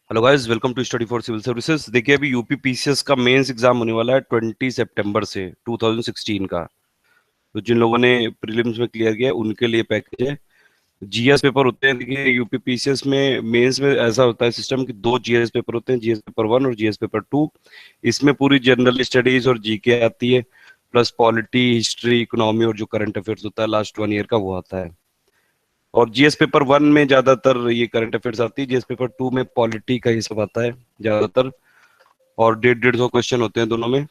Hello guys, welcome to study for civil services. देखिए, अभी UP PCS का mains exam होने वाला है 20 सितंबर से 2016 का। तो जिन लोगों ने प्रीलिम्स में क्लियर किया है उनके लिए पैकेज है। जीएस पेपर होते हैं। देखिए, यूपी पीसीएस में मेंस में ऐसा होता है सिस्टम कि दो जीएस पेपर होते हैं, जीएस पेपर 1 और जीएस पेपर 2। इसमें पूरी जनरल स्टडीज और जीके आती है, प्लस पॉलिटी, हिस्ट्री, इकोनॉमी और जो करंट अफेयर्स होता है लास्ट 1 ईयर का वो आता है। और जीएस पेपर 1 में ज्यादातर ये करंट अफेयर्स आती है, जीएस पेपर 2 में पॉलिटी का ये सब आता है ज्यादातर। और 150 क्वेश्चन होते हैं दोनों में।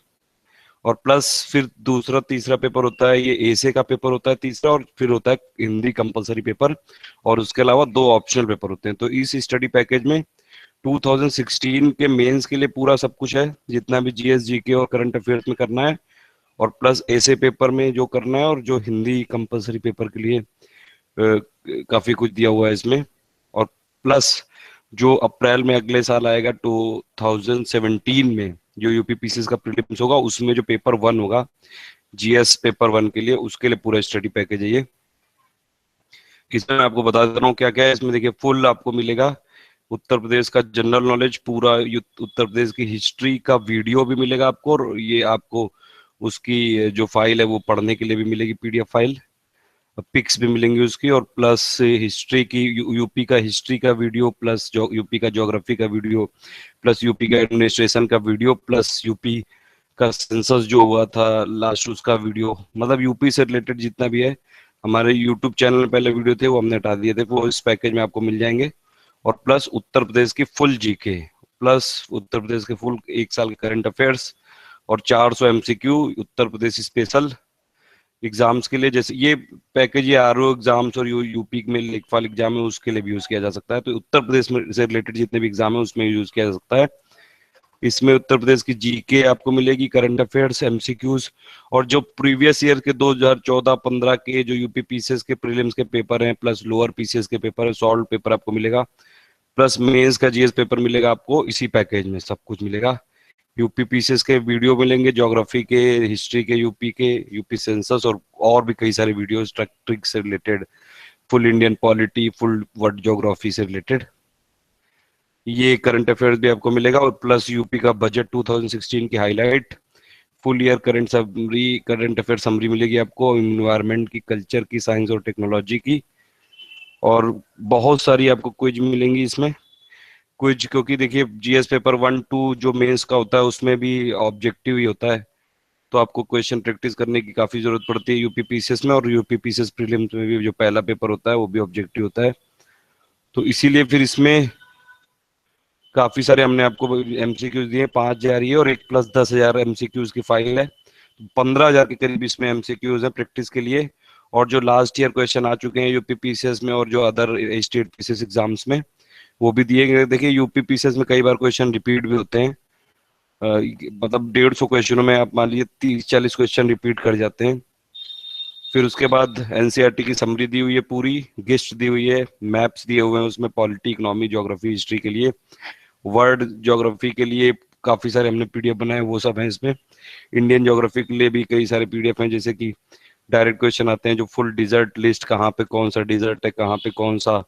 और प्लस फिर दूसरा तीसरा पेपर होता है, ये एसे का पेपर होता है तीसरा, और फिर होता है हिंदी कंपलसरी पेपर। और उसके अलावा दो ऑप्शनल पेपर होते हैं। तो इस स्टडी पैकेज में 2016 के मेंस के लिए पूरा सब कुछ है, जितना भी जीएस जीके और करंट अफेयर्स में करना है। और प्लस ऐसे पेपर में जो करना है, और जो हिंदी कंपलसरी पेपर के लिए काफी कुछ दिया हुआ है इसमें। और प्लस जो अप्रैल में अगले साल आएगा 2017 में, जो यूपीपीसीएस का प्रीलिम्स होगा, उसमें जो पेपर 1 होगा जीएस पेपर 1 के लिए, उसके लिए पूरा स्टडी पैकेज है ये। इसमें मैं आपको बता देता हूँ क्या क्या है इसमें। देखिए, फुल आपको मिलेगा उत्तर प्रदेश का जनरल नॉलेज, पूरा उत्तर प्रदेश की हिस्ट्री का वीडियो भी मिलेगा आपको। और ये आपको उसकी जो फाइल है वो पढ़ने के लिए भी मिलेगी, पीडीएफ फाइल। पिक्स भी मिलेंगी उसकी। और प्लस हिस्ट्री की, यूपी का हिस्ट्री का वीडियो, प्लस जो यूपी का ज्योग्राफी का वीडियो, प्लस यूपी का एडमिनिस्ट्रेशन का वीडियो, प्लस यूपी का सेंसस जो हुआ था लास्ट उसका वीडियो। मतलब यूपी से रिलेटेड जितना भी है, हमारे यूट्यूब चैनल में पहले वीडियो थे वो हमने हटा दिए थे, वो इस पैकेज में आपको मिल जाएंगे। और प्लस उत्तर प्रदेश की full GK, plus Uttar Pradesh के फुल 1 साल के करंट अफेयर्स, और 400 MCQ Uttar Pradesh special exams के लिए। जैसे ये पैकेज, ये आरओ एग्जाम्स और यूपी में लेखपाल एग्जाम है उसके लिए भी यूज किया जा सकता है। तो उत्तर प्रदेश में से रिलेटेड जितने भी एग्जाम है उसमें यूज किया जा सकता है। इसमें उत्तर प्रदेश की जीके आपको मिलेगी, करंट अफेयर्स, एमसीक्यूज। और जो प्रीवियस ईयर के 2014-15 के जो यूपी पीसीएस के प्रीलिम्स के पेपर हैं, प्लस लोअर पीसीएस के पेपर है, सॉल्व पेपर आपको मिलेगा। प्लस मेंस का जीएस पेपर मिलेगा आपको, इसी पैकेज में सब कुछ मिलेगा। यूपी पीसीएस के वीडियो मिलेंगे, ज्योग्राफी के, हिस्ट्री के, यूपी के, यूपी सेंसस, और भी कई सारे वीडियोस ट्रिक से related, full Indian polity, full world geography से रिलेटेड। ये करंट अफेयर्स भी आपको मिलेगा। और प्लस यूपी का बजट 2016 की highlight, full year current summary, current affair summary मिलेगी आपको, इन्वायरमेंट की, कल्चर की, साइंस और टेक्नोलॉजी की। और बहुत सारी आपको क्विज मिलेंगी इसमें। क्विज क्योंकि देखिए, जीएस पेपर 1 2 जो मेंस का होता है उसमें भी ऑब्जेक्टिव ही होता है। तो आपको क्वेश्चन प्रैक्टिस करने की काफी जरूरत पड़ती है यूपी पीसीएस में। और यूपी पीसीएस प्रीलिम्स में भी जो पहला पेपर होता है वो भी ऑब्जेक्टिव होता है। तो इसीलिए फिर इसमें काफी सारे हमने आपको एमसीक्यूज दिए, 5,000 ये, और एक प्लस 10,000 एमसीक्यूज की फाइल है। 15,000 के करीब इसमें एमसीक्यूज है प्रैक्टिस के लिए। और जो लास्ट ईयर क्वेश्चन आ चुके हैं यूपी पीसीएस में और जो अदर स्टेट पीसीएस एग्जाम्स में, वो भी दिए गए। देखिए, यूपी पीसीएस में कई बार क्वेश्चन रिपीट भी होते हैं। मतलब 150 क्वेश्चनों में आप मान लीजिए 30-40 क्वेश्चन रिपीट कर जाते हैं। फिर उसके बाद एनसीईआरटी की समरी दी हुई है, पूरी गेस्ट दी हुई है, मैप्स दिए हुए हैं उसमें, पॉलिटी, इकोनॉमी, ज्योग्राफी, हिस्ट्री के लिए। वर्ल्ड ज्योग्राफी के लिए काफी सारे हमने पीडीएफ बनाए, वो सब हैं इसमें। इंडियन ज्योग्राफी के लिए भी कई सारे पीडीएफ हैं, जैसे कि डायरेक्ट क्वेश्चन आते हैं जो फुल डिजर्ट लिस्ट, कहाँ पे कौन सा डिजर्ट है, कहाँ पे कौन सा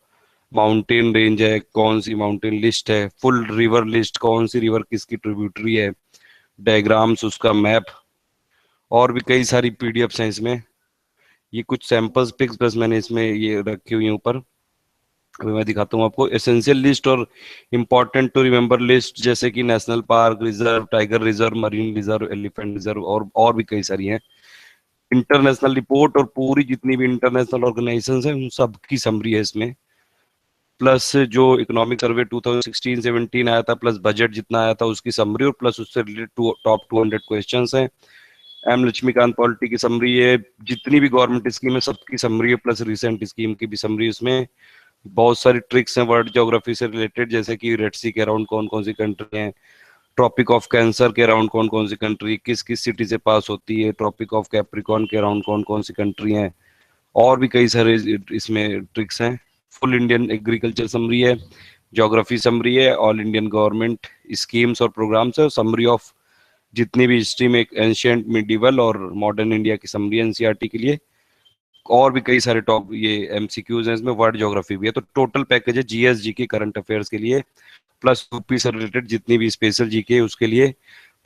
माउंटेन रेंज है, कौन सी माउंटेन लिस्ट है, फुल रिवर लिस्ट, कौन सी रिवर किसकी ट्रिब्यूटरी है, डायग्राम्स, उसका मैप। और भी कई सारी पीडीएफ्स हैं इसमें। ये कुछ सैंपल्स पिक्स बस मैंने इसमें ये रखी हुई है ऊपर। अभी मैं दिखाता हूँ आपको एसेंशियल लिस्ट और इम्पोर्टेंट टू रिमेम्बर लिस्ट, जैसे कि national park, reserve, tiger reserve, marine reserve, elephant reserve, और भी कई सारी हैं। इंटरनेशनल रिपोर्ट और पूरी जितनी भी इंटरनेशनल ऑर्गेनाइजेशंस हैं उन सब की समरी है इसमें। प्लस जो इकोनॉमिक सर्वे 2016-17 आया था, प्लस बजट जितना आया था उसकी समरी, और प्लस उससे रिलेटेड टॉप 200 क्वेश्चंस हैं। एम लक्ष्मीकांत पॉलिटी की समरी है, जितनी भी गवर्नमेंट स्कीम है सबकी समरी है, प्लस रिसेंट स्कीम की भी समरी उसमें। बहुत सारी ट्रिक्स हैं वर्ल्ड ज्योग्राफी से रिलेटेड, जैसे कि रेड सी के अराउंड कौन कौन सी कंट्री हैं, ट्रॉपिक ऑफ कैंसर के अराउंड कौन कौन सी कंट्री, किस किस सिटी से पास होती है, ट्रॉपिक ऑफ कैप्रिकॉर्न के अराउंड कौन कौन सी कंट्री हैं। और भी कई सारे इसमें ट्रिक्स हैं। फुल इंडियन एग्रीकल्चर समरी है, ज्योग्राफी समरी है, ऑल इंडियन गवर्नमेंट स्कीम्स और प्रोग्राम्स है, समरी ऑफ जितनी भी हिस्ट्री में एंशियंट, मिडिवल और मॉडर्न इंडिया की समरी है एनसीईआरटी के लिए। और भी कई सारे टॉप ये एमसीक्यूज हैं इसमें, वर्ल्ड ज्योग्राफी भी है। तो टोटल पैकेज है जीएस जी के करंट अफेयर्स के लिए प्लस यूपी से रिलेटेड जितनी भी स्पेशल जीके उसके लिए,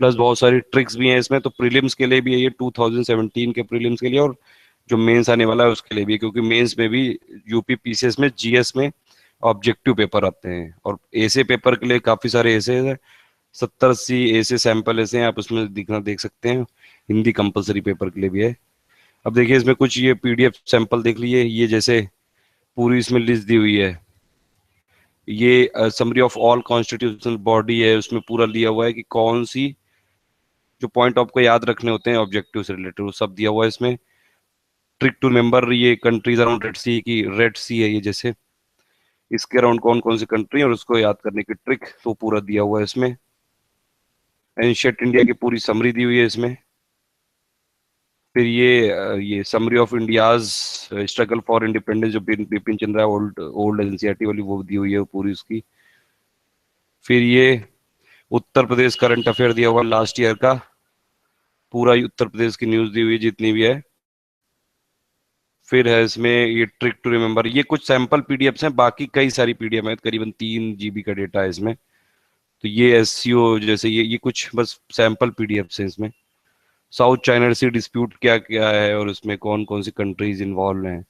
प्लस बहुत सारी ट्रिक्स भी हैं इसमें। तो प्रीलिम्स के लिए भी है ये, 2017 के प्रीलिम्स के लिए, और जो मेंस आने वाला है उसके लिए भी, क्योंकि मेंस में भी यूपी पीसीएस में जीएस में ऑब्जेक्टिव पेपर आते हैं। और ऐसे पेपर के लिए काफी सारे ऐसे हैं, 70-80 ऐसे सैंपल ऐसे हैं, आप उसमें दिखना देख सकते हैं। हिंदी कंपलसरी पेपर के लिए भी है। अब देखिए इसमें कुछ ये पीडीएफ सैंपल देख लीजिए, ये जैसे पूरी इसमें लिस्ट दी हुई है। ये summary of all constitutional body है, उसमें पूरा लिया हुआ है कि कौन सी जो पॉइंट आपको याद रखने होते हैं ऑब्जेक्टिव से रिलेटेड, वो सब दिया हुआ है इसमें। ट्रिक टू रिमेंबर, ये कंट्रीज अराउंड रेड सी की, रेड सी है ये जैसे, इसके अराउंड कौन कौन सी कंट्री है और उसको याद करने की ट्रिक, तो पूरा दिया हुआ है इसमें। एंशिएंट इंडिया की पूरी समरी दी हुई है इसमें। फिर ये summary of India's struggle for independence, जो Bipin Chandra old old NCERT वाली, वो दी हुई है पूरी उसकी। फिर ये उत्तर प्रदेश करंट अफेयर दिया हुआ लास्ट ईयर का, पूरा उत्तर प्रदेश की न्यूज दी हुई है जितनी भी है। फिर है इसमें ये ट्रिक टू रिमेंबर, ये कुछ सैंपल पीडीएफ्स हैं, बाकी कई सारी पीडीएफ है, करीबन 3 GB का डेटा है इसमें। तो ये एससीओ जैसे ये कुछ बस सैंपल पीडीएफ्स हैं इसमें। साउथ चाइना सी डिस्प्यूट क्या क्या है और उसमें कौन कौन सी कंट्रीज इन्वॉल्व हैं,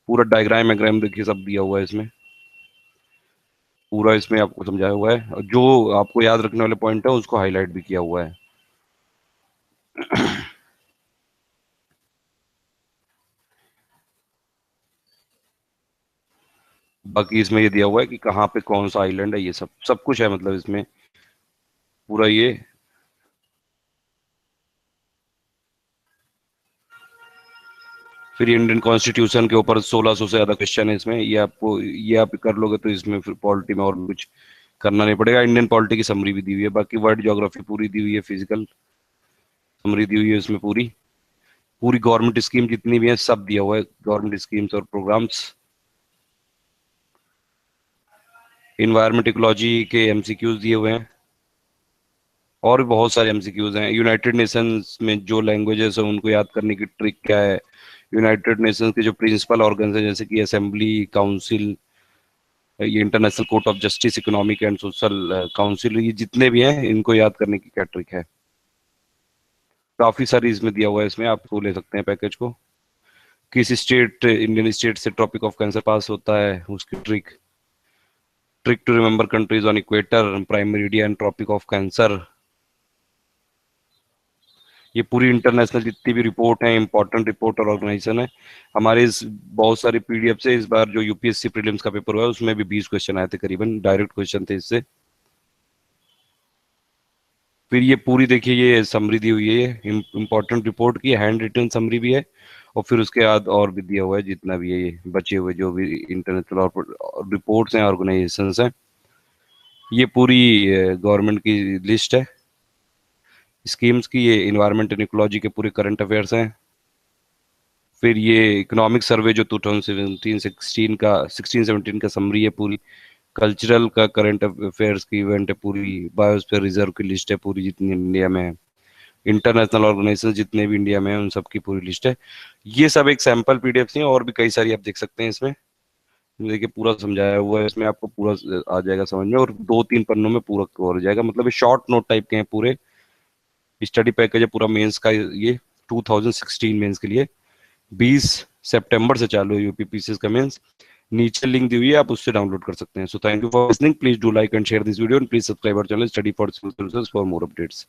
पूरा डायग्राम एग्राम देखिए सब दिया हुआ है इसमें। पूरा इसमें आपको समझाया हुआ है, और जो आपको याद रखने वाले पॉइंट है उसको हाईलाइट भी किया हुआ है। बाकी इसमें ये दिया हुआ है कि कहाँ पे कौन सा आइलैंड है, ये सब सब कुछ है मतलब इसमें पूरा ये। फिर इंडियन कॉन्स्टिट्यूशन के ऊपर 1600 से ज्यादा क्वेश्चन है इसमें, ये आप कर लोगे तो इसमें फिर पॉलिटी में और भी कुछ करना नहीं पड़ेगा। इंडियन पॉलिटी की समरी भी दी हुई है, बाकी वर्ल्ड ज्योग्राफी पूरी दी हुई है, फिजिकल समरी दी हुई है इसमें पूरी। पूरी गवर्नमेंट स्कीम जितनी भी है सब दिया हुआ है, गवर्नमेंट स्कीम्स और प्रोग्राम्स। इन्वायरमेंट इकोलॉजी के एमसीक्यूज दिए हुए हैं, और भी बहुत सारे एमसीक्यूज हैं। यूनाइटेड नेशंस में जो लैंग्वेजेस है उनको याद करने की ट्रिक क्या है। यूनाइटेड नेशंस के जो प्रिंसिपल ऑर्गन है जैसे कि असेंबली, काउंसिल, ये international court of justice, economic and social council, ये जितने भी हैं इनको याद करने की क्या ट्रिक है। काफी सारी इसमें दिया हुआ है, इसमें आप ले सकते हैं पैकेज को। किस स्टेट, इंडियन स्टेट से ट्रॉपिक ऑफ कैंसर पास होता है उसकी trick. Trick to remember countries on equator, prime meridian and tropic of cancer. ये पूरी इंटरनेशनल जितनी भी रिपोर्ट है, इंपॉर्टेंट रिपोर्ट और ऑर्गेनाइजेशन है हमारे, इस बहुत सारे पीडीएफ से। इस बार जो यूपीएससी प्रीलिम्स का पेपर हुआ है उसमें भी 20 क्वेश्चन आए थे करीबन, डायरेक्ट क्वेश्चन थे इससे। फिर ये पूरी देखिए ये समरी दी हुई है, इंपॉर्टेंट रिपोर्ट की हैंड रिटन समरी भी है, और फिर उसके बाद और भी दिया हुआ है जितना भी है ये बचे हुए जो भी इंटरनेशनल और रिपोर्ट्स हैं, ऑर्गेनाइजेशन हैं। ये पूरी गवर्नमेंट की लिस्ट है स्कीम्स की। ये इन्वायरमेंट एंड इकोलॉजी के पूरे करंट अफेयर्स हैं। फिर ये इकोनॉमिक सर्वे जो 2017 का समरी है पूरी। कल्चरल का करंट अफेयर्स की इवेंट है पूरी। बायोस्फीयर रिजर्व की लिस्ट है पूरी जितनी इंडिया में है। इंटरनेशनल ऑर्गेनाइजेशन जितने भी इंडिया में है उन सब की पूरी लिस्ट है। ये सब एक सैंपल पीडीएफ है, और भी कई सारी आप देख सकते हैं इसमें। देखिए पूरा समझाया हुआ है इसमें, आपको पूरा आ जाएगा समझ में, और 2-3 पन्नों में पूरा कवर हो जाएगा। मतलब ये शॉर्ट नोट टाइप के हैं पूरे। स्टडी पैकेज है पूरा मेंस का, ये 2016 मेंस के लिए 20 सितंबर से चालू है यूपी पीसीएस का मेंस। नीचे लिंक दी हुई है, आप उससे डाउनलोड कर सकते हैं। So thank you for listening, please do like and share this video, and please subscribe our channel study for for more updates.